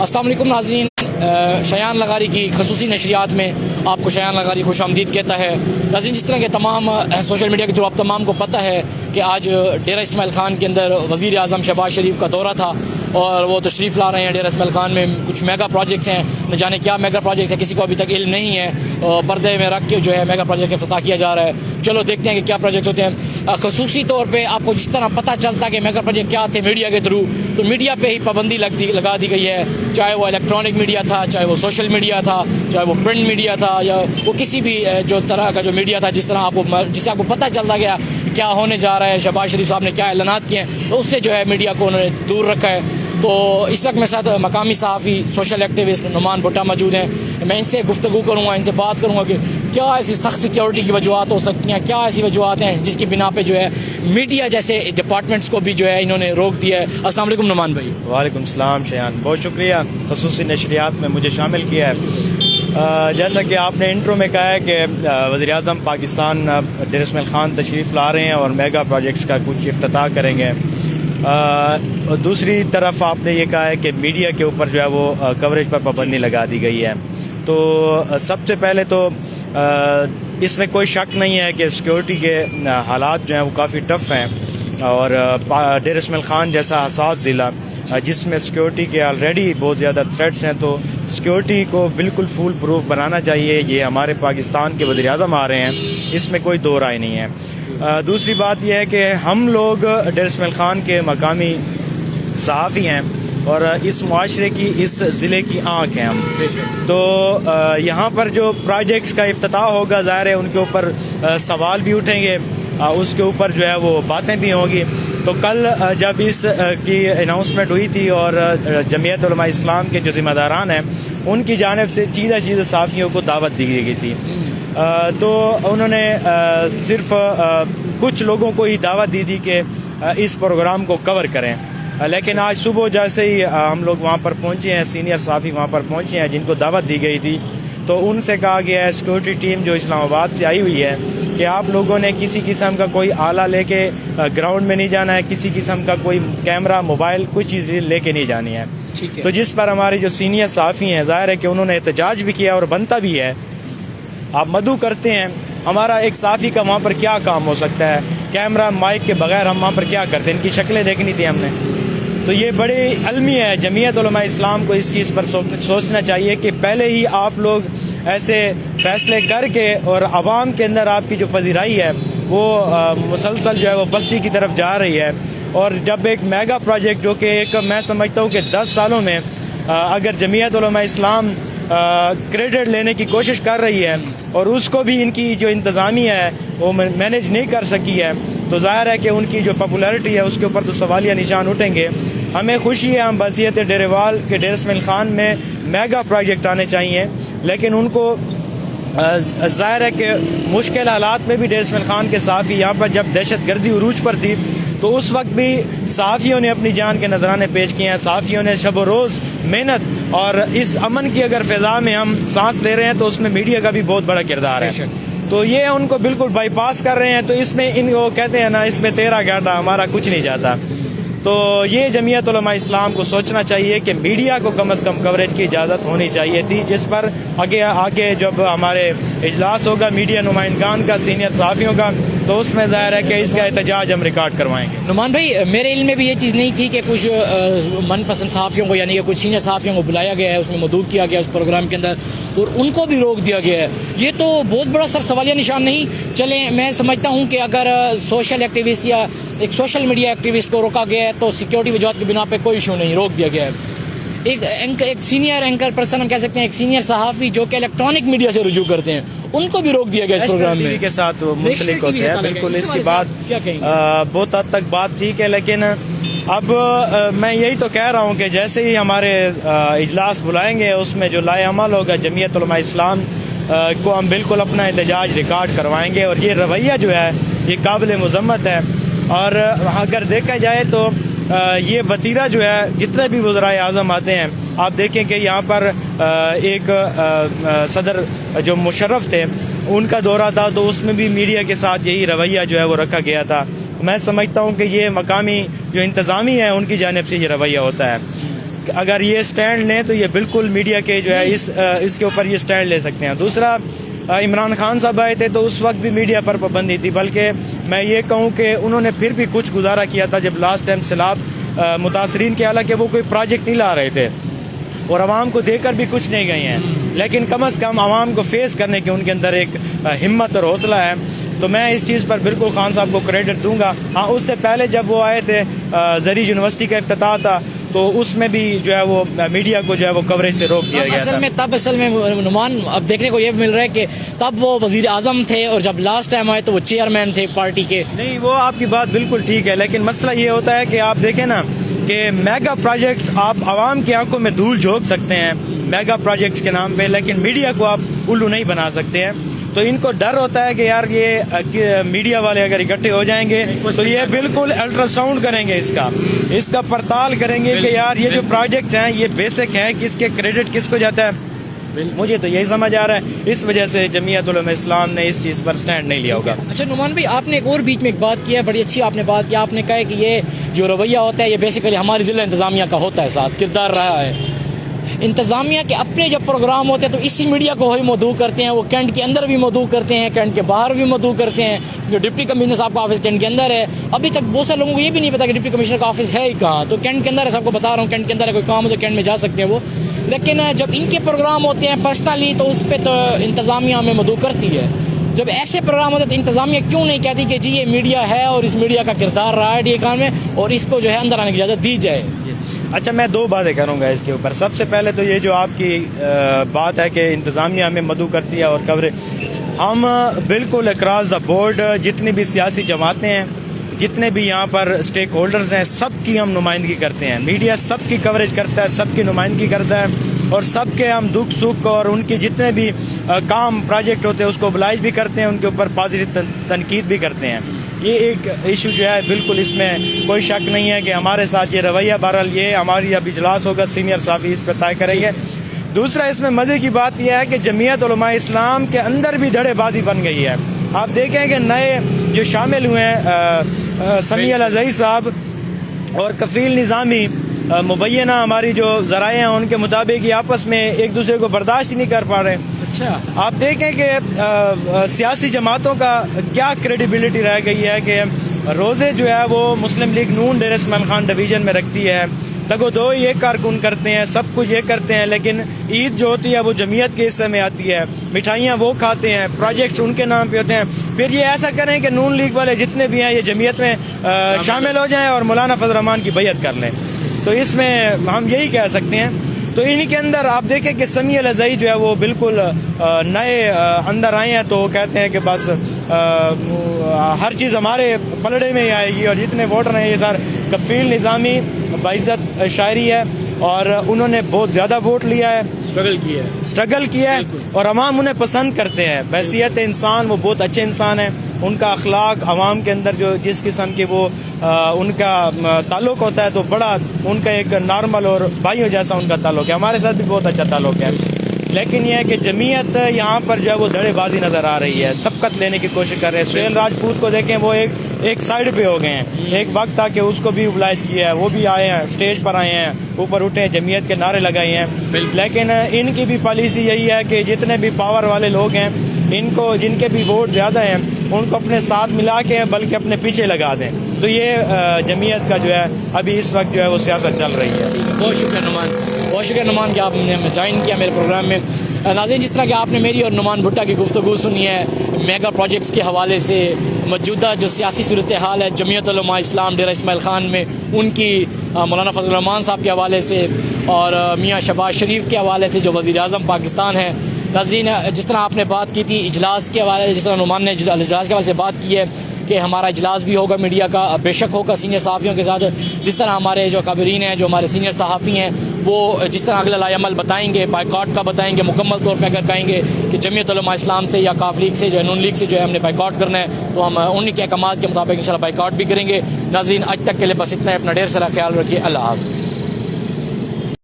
السلام علیکم ناظرین، شایان لغاری کی خصوصی نشریات میں آپ کو شایان لغاری خوش آمدید کہتا ہے۔ ناظرین، جس طرح کہ تمام سوشل میڈیا کے تھرو آپ تمام کو پتہ ہے کہ آج ڈیرہ اسماعیل خان کے اندر وزیر اعظم شہباز شریف کا دورہ تھا اور وہ تشریف لا رہے ہیں ڈیرہ اسماعیل خان میں۔ کچھ میگا پروجیکٹس ہیں، نہ جانے کیا میگا پروجیکٹس ہیں، کسی کو ابھی تک علم نہیں ہے۔ پردے میں رکھ کے جو ہے میگا پروجیکٹ افتتاح کیا جا رہا ہے۔ چلو دیکھتے ہیں کہ کیا پروجیکٹس ہوتے ہیں۔ خصوصی طور پہ آپ کو جس طرح پتہ چلتا کہ میگا پروجیکٹ کیا تھے میڈیا کے تھرو، تو میڈیا پہ ہی پابندی لگا دی گئی ہے، چاہے وہ الیکٹرانک میڈیا تھا، چاہے وہ سوشل میڈیا تھا، چاہے وہ پرنٹ میڈیا تھا، یا وہ کسی بھی جو طرح کا جو میڈیا تھا جس سے آپ کو پتہ چلتا گیا کیا ہونے جا رہا ہے، شہباز شریف صاحب نے کیا اعلانات کیے ہیں، تو اس سے جو ہے میڈیا کو انہوں نے دور رکھا ہے۔ تو اس وقت میرے ساتھ مقامی صحافی سوشل ایکٹیوسٹ نعمان بھٹا موجود ہیں۔ میں ان سے گفتگو کروں گا، ان سے بات کروں گا کہ کیا ایسی سخت سیکیورٹی کی وجوہات ہو سکتی ہیں، کیا ایسی وجوہات ہیں جس کی بنا پہ جو ہے میڈیا جیسے ڈپارٹمنٹس کو بھی جو ہے انہوں نے روک دیا ہے۔ السلام علیکم نعمان بھائی۔ وعلیکم السلام شایان، بہت شکریہ خصوصی نشریات میں مجھے شامل کیا ہے۔ جیسا کہ آپ نے انٹرو میں کہا ہے کہ وزیر اعظم پاکستان ڈیرہ اسماعیل خان تشریف لا رہے ہیں اور میگا پروجیکٹس کا کچھ افتتاح کریں گے۔ دوسری طرف آپ نے یہ کہا ہے کہ میڈیا کے اوپر جو ہے وہ کوریج پر پابندی لگا دی گئی ہے۔ تو سب سے پہلے تو اس میں کوئی شک نہیں ہے کہ سیکیورٹی کے حالات جو ہیں وہ کافی ٹف ہیں، اور ڈیرہ اسماعیل خان جیسا حساس ضلع جس میں سیکیورٹی کے آلریڈی بہت زیادہ تھریٹس ہیں، تو سیکیورٹی کو بالکل فول پروف بنانا چاہیے۔ یہ ہمارے پاکستان کے وزیر اعظم آ رہے ہیں، اس میں کوئی دو رائے نہیں ہے۔ دوسری بات یہ ہے کہ ہم لوگ ڈیرہ اسماعیل خان کے مقامی صحافی ہیں اور اس معاشرے کی، اس ضلع کی آنکھ ہیں ہم۔ تو یہاں پر جو پروجیکٹس کا افتتاح ہوگا، ظاہر ہے ان کے اوپر سوال بھی اٹھیں گے، اس کے اوپر جو ہے وہ باتیں بھی ہوں گی۔ تو کل جب اس کی اناؤنسمنٹ ہوئی تھی اور جمعیت علماء اسلام کے جو ذمہ داران ہیں ان کی جانب سے چیزیں صحافیوں کو دعوت دی گئی تھی، تو انہوں نے صرف کچھ لوگوں کو ہی دعوت دی تھی کہ اس پروگرام کو کور کریں۔ لیکن آج صبح جیسے ہی ہم لوگ وہاں پر پہنچے ہیں، سینئر صحافی وہاں پر پہنچے ہیں جن کو دعوت دی گئی تھی، تو ان سے کہا گیا ہے، سیکورٹی ٹیم جو اسلام آباد سے آئی ہوئی ہے، کہ آپ لوگوں نے کسی قسم کا کوئی آلہ لے کے گراؤنڈ میں نہیں جانا ہے، کسی قسم کا کوئی کیمرہ، موبائل، کوئی چیز لے کے نہیں جانی ہے۔ تو جس پر ہمارے جو سینئر صحافی ہیں، ظاہر ہے کہ انہوں نے احتجاج بھی کیا اور بنتا بھی ہے۔ آپ مدعو کرتے ہیں، ہمارا ایک صحافی کا وہاں پر کیا کام ہو سکتا ہے؟ کیمرہ مائک کے بغیر ہم وہاں پر کیا کرتے ہیں؟ ان کی شکلیں دیکھنی تھی ہم نے۔ تو یہ بڑی علمی ہے، جمعیت علماء اسلام کو اس چیز پر سوچنا چاہیے کہ پہلے ہی آپ لوگ ایسے فیصلے کر کے، اور عوام کے اندر آپ کی جو پذیرائی ہے وہ مسلسل جو ہے وہ پستی کی طرف جا رہی ہے۔ اور جب ایک میگا پروجیکٹ جو کہ ایک، میں سمجھتا ہوں کہ 10 سالوں میں اگر جمعیت علماء اسلام کریڈٹ لینے کی کوشش کر رہی ہے اور اس کو بھی ان کی جو انتظامیہ ہے وہ مینیج نہیں کر سکی ہے، تو ظاہر ہے کہ ان کی جو پاپولیرٹی ہے اس کے اوپر تو سوالیہ نشان اٹھیں گے۔ ہمیں خوشی ہے، ہم بحیثیت ڈیرے وال کے ڈیرہ اسماعیل خان میں میگا پروجیکٹ آنے چاہیے، لیکن ان کو ظاہر ہے کہ مشکل حالات میں بھی ڈیرہ اسماعیل خان کے صحافی یہاں پر جب دہشت گردی عروج پر تھی تو اس وقت بھی صحافیوں نے اپنی جان کے نذرانے پیش کیے ہیں، صحافیوں نے شب و روز محنت، اور اس امن کی اگر فضا میں ہم سانس لے رہے ہیں تو اس میں میڈیا کا بھی بہت بڑا کردار ہے۔ تو یہ ان کو بالکل بائی پاس کر رہے ہیں، تو اس میں ان کو کہتے ہیں نا، اس میں تیرا گھاٹا ہمارا کچھ نہیں جاتا۔ تو یہ جمعیت علماء اسلام کو سوچنا چاہیے کہ میڈیا کو کم از کم کوریج کی اجازت ہونی چاہیے تھی، جس پر آگے جب ہمارے اجلاس ہوگا میڈیا نمائندگان کا، سینئر صحافیوں کا، تو اس میں ظاہر ہے کہ اس کا احتجاج ہم ریکارڈ کروائیں گے۔ نعمان بھائی، میرے علم میں بھی یہ چیز نہیں تھی کہ کچھ من پسند صحافیوں کو، یعنی کہ کچھ سینئر صحافیوں کو بلایا گیا ہے، اس میں مدعو کیا گیا اس پروگرام کے اندر، اور ان کو بھی روک دیا گیا ہے۔ یہ تو بہت بڑا سر سوالیہ نشان نہیں؟ چلیں، میں سمجھتا ہوں کہ اگر سوشل ایکٹیوسٹ یا ایک سوشل میڈیا ایکٹیوسٹ کو روکا گیا ہے تو سیکیورٹی وجوہات کی بنا پہ کوئی ایشو نہیں، روک دیا گیا ہے۔ ایک سینئر اینکر پرسن ہم کہہ سکتے ہیں، ایک سینئر صحافی جو کہ الیکٹرانک میڈیا سے رجوع کرتے ہیں، ان کو بھی روک دیا گیا اس پروگرام میں۔ کے ساتھ منسلک ہوتے ہیں، بالکل اس کی بات بہت حد تک بات ٹھیک ہے، لیکن اب میں یہی تو کہہ رہا ہوں کہ جیسے ہی ہمارے اجلاس بلائیں گے اس میں جو لائے عمل ہوگا جمعیت علماء اسلام کو ہم بالکل اپنا احتجاج ریکارڈ کروائیں گے، اور یہ رویہ جو ہے یہ قابل مذمت ہے۔ اور اگر دیکھا جائے تو یہ وتیرہ جو ہے، جتنے بھی وزرائے اعظم آتے ہیں، آپ دیکھیں کہ یہاں پر ایک صدر جو مشرف تھے ان کا دورہ تھا، تو اس میں بھی میڈیا کے ساتھ یہی رویہ جو ہے وہ رکھا گیا تھا۔ میں سمجھتا ہوں کہ یہ مقامی جو انتظامی ہے ان کی جانب سے یہ رویہ ہوتا ہے۔ اگر یہ سٹینڈ لیں تو یہ بالکل میڈیا کے جو ہے اس کے اوپر یہ سٹینڈ لے سکتے ہیں. دوسرا عمران خان صاحب آئے تھے تو اس وقت بھی میڈیا پر پابندی تھی, بلکہ میں یہ کہوں کہ انہوں نے پھر بھی کچھ گزارا کیا تھا جب لاسٹ ٹائم سیلاب متاثرین کے, حالانکہ وہ کوئی پروجیکٹ نہیں لا رہے تھے اور عوام کو دے کر بھی کچھ نہیں گئے ہیں, لیکن کم از کم عوام کو فیس کرنے کے ان کے اندر ایک ہمت اور حوصلہ ہے. تو میں اس چیز پر بالکل خان صاحب کو کریڈٹ دوں گا. ہاں, اس سے پہلے جب وہ آئے تھے زرعی یونیورسٹی کا افتتاح تھا تو اس میں بھی جو ہے وہ میڈیا کو جو ہے وہ کوریج سے روک دیا گیا تھا. اصل میں نعمان اب دیکھنے کو یہ مل رہا ہے کہ تب وہ وزیر اعظم تھے اور جب لاسٹ ٹائم آئے تو وہ چیئرمین تھے پارٹی کے. نہیں, وہ آپ کی بات بالکل ٹھیک ہے, لیکن مسئلہ یہ ہوتا ہے کہ آپ دیکھیں نا کہ میگا پروجیکٹ آپ عوام کی آنکھوں میں دھول جھونک سکتے ہیں میگا پروجیکٹس کے نام پہ, لیکن میڈیا کو آپ الو نہیں بنا سکتے ہیں. تو ان کو ڈر ہوتا ہے کہ یار یہ میڈیا والے اگر اکٹھے ہو جائیں گے تو یہ بالکل الٹرا ساؤنڈ کریں گے, اس کا پڑتال کریں گے کہ یار یہ جو پروجیکٹ ہیں یہ بیسک ہیں, کس کے کریڈٹ کس کو جاتا ہے. مجھے تو یہی سمجھ آ رہا ہے, اس وجہ سے جمعیت علماء اسلام نے اس چیز پر سٹینڈ نہیں لیا ہوگا. اچھا نعمان بھائی, آپ نے ایک اور بیچ میں ایک بات کی ہے, بڑی اچھی آپ نے بات کی. آپ نے کہا کہ یہ جو رویہ ہوتا ہے یہ بیسیکلی ہماری ضلع انتظامیہ کا ہوتا ہے, ساتھ کردار رہا ہے. انتظامیہ کے اپنے جب پروگرام ہوتے ہیں تو اسی میڈیا کو وہی مدعو کرتے ہیں, وہ کینٹ کے اندر بھی مدعو کرتے ہیں, کینٹ کے باہر بھی مدعو کرتے ہیں. جو ڈپٹی کمشنر صاحب کا آفس کینٹ کے اندر ہے, ابھی تک بہت سے لوگوں کو یہ بھی نہیں پتا کہ ڈپٹی کمشنر کا آفس ہے ہی کہاں. تو کینٹ کے اندر ہے, سب کو بتا رہا ہوں, کینٹ کے اندر ہے, کوئی کام ہو تو کینٹ میں جا سکتے ہیں وہ. لیکن جب ان کے پروگرام ہوتے ہیں پرسنلی تو اس پہ تو انتظامیہ ہمیں مدعو کرتی ہے. جب ایسے پروگرام ہوتے ہیں تو انتظامیہ کیوں نہیں کہتی کہ جی یہ میڈیا ہے اور اس میڈیا کا کردار رہا ہے ڈی کان میں اور اس کو جو ہے اندر آنے کی اجازت دی جائے. اچھا, میں دو باتیں کروں گا اس کے اوپر. سب سے پہلے تو یہ جو آپ کی بات ہے کہ انتظامیہ ہمیں مدعو کرتی ہے اور کوریج, ہم بالکل اکراس دا بورڈ جتنی بھی سیاسی جماعتیں ہیں, جتنے بھی یہاں پر اسٹیک ہولڈرز ہیں, سب کی ہم نمائندگی کرتے ہیں. میڈیا سب کی کوریج کرتا ہے, سب کی نمائندگی کرتا ہے اور سب کے ہم دکھ سکھ اور ان کے جتنے بھی کام پروجیکٹ ہوتے ہیں اس کو oblige بھی کرتے ہیں, ان کے اوپر پازیٹیو تنقید بھی کرتے ہیں. یہ ایک ایشو جو ہے بالکل اس میں کوئی شک نہیں ہے کہ ہمارے ساتھ یہ رویہ, بہرحال یہ ہماری اب اجلاس ہوگا, سینئر صحافی اس پہ طے کریں گے. دوسرا اس میں مزے کی بات یہ ہے کہ جمعیت علماء اسلام کے اندر بھی دھڑے بازی بن گئی ہے. آپ دیکھیں کہ نئے جو شامل ہوئے ہیں سمیع العزیز صاحب اور کفیل نظامی, مبینہ ہماری جو ذرائع ہیں ان کے مطابق یہ آپس میں ایک دوسرے کو برداشت ہی نہیں کر پا رہے. اچھا, آپ دیکھیں کہ سیاسی جماعتوں کا کیا کریڈیبلٹی رہ گئی ہے کہ روزے جو ہے وہ مسلم لیگ نون ڈیر اسماعیل خان ڈویژن میں رکھتی ہے, تگو دو یہ کارکن کرتے ہیں, سب کچھ یہ کرتے ہیں, لیکن عید جو ہوتی ہے وہ جمعیت کے حصے میں آتی ہے, مٹھائیاں وہ کھاتے ہیں, پروجیکٹس ان کے نام پہ ہوتے ہیں. پھر یہ ایسا کریں کہ نون لیگ والے جتنے بھی ہیں یہ جمعیت میں شامل ہو جائیں اور مولانا فضل الرحمان کی بیعت کر لیں. تو اس میں ہم یہی کہہ سکتے ہیں. تو انہی کے اندر آپ دیکھیں کہ سمیع العزیز جو ہے وہ بالکل نئے اندر آئے ہیں, تو کہتے ہیں کہ بس ہر چیز ہمارے پلڑے میں ہی آئے گی, اور جتنے ووٹر ہیں یہ سر کفیل نظامی باعزت شاعری ہے اور انہوں نے بہت زیادہ ووٹ لیا ہے, اسٹرگل کیا ہے اور عوام انہیں پسند کرتے ہیں. بحیثیت انسان وہ بہت اچھے انسان ہیں, ان کا اخلاق عوام کے اندر جو جس قسم کے وہ ان کا تعلق ہوتا ہے تو بڑا ان کا ایک نارمل اور بھائیوں جیسا ان کا تعلق ہے. ہمارے ساتھ بھی بہت اچھا تعلق ہے, لیکن یہ ہے کہ جمعیت یہاں پر جو ہے وہ دھڑے بازی نظر آ رہی ہے, سبقت لینے کی کوشش کر رہے ہیں. سہیل راجپوت کو دیکھیں, وہ ایک سائڈ پہ ہو گئے ہیں. ایک وقت تھا کہ اس کو بھی oblige کیا ہے, وہ بھی آئے ہیں, اسٹیج پر آئے ہیں, اوپر اٹھے ہیں, جمعیت کے نعرے لگائے ہیں. لیکن ان کی بھی پالیسی یہی ہے کہ جتنے بھی پاور والے لوگ ہیں ان کو, جن کے بھی ووٹ زیادہ ہیں, ان کو اپنے ساتھ ملا کے بلکہ اپنے پیچھے لگا دیں. تو یہ جمعیت کا جو ہے ابھی اس وقت جو ہے وہ سیاست چل رہی ہے. بہت شکریہ نعمان, بہت شکریہ نعمان کہ آپ نے جوائن کیا میرے پروگرام میں. ناظرین, جس طرح کہ آپ نے میری اور نعمان بھٹا کی گفتگو سنی ہے میگا پروجیکٹس کے حوالے سے, موجودہ جو سیاسی صورتحال ہے جمعیت علماء اسلام ڈیرہ اسماعیل خان میں ان کی, مولانا فضل الرحمان صاحب کے حوالے سے اور میاں شہباز شریف کے حوالے سے جو وزیر اعظم پاکستان ہے. ناظرین, جس طرح آپ نے بات کی تھی اجلاس کے حوالے سے, جس طرح نعمان نے اجلاس کے حوالے سے بات کی ہے کہ ہمارا اجلاس بھی ہوگا میڈیا کا, بے شک ہوگا سینئر صحافیوں کے ساتھ. جس طرح ہمارے جو کابرین ہیں, جو ہمارے سینئر صحافی ہیں, وہ جس طرح اگلا لائحہ عمل بتائیں گے, بائیکاٹ کا بتائیں گے مکمل طور پہ. اگر کہیں گے کہ جمعیت علماء اسلام سے یا کاف لیگ سے جو ہے نون لیگ سے جو ہے ہم نے بائیکاٹ کرنا ہے, تو ہم انہی کے احکامات کے مطابق انشاءاللہ بائیکاٹ بھی کریں گے. ناظرین, آج تک کے لیے بس اتنا ہے. اپنا ڈھیر سارا خیال رکھیے. اللہ حافظ.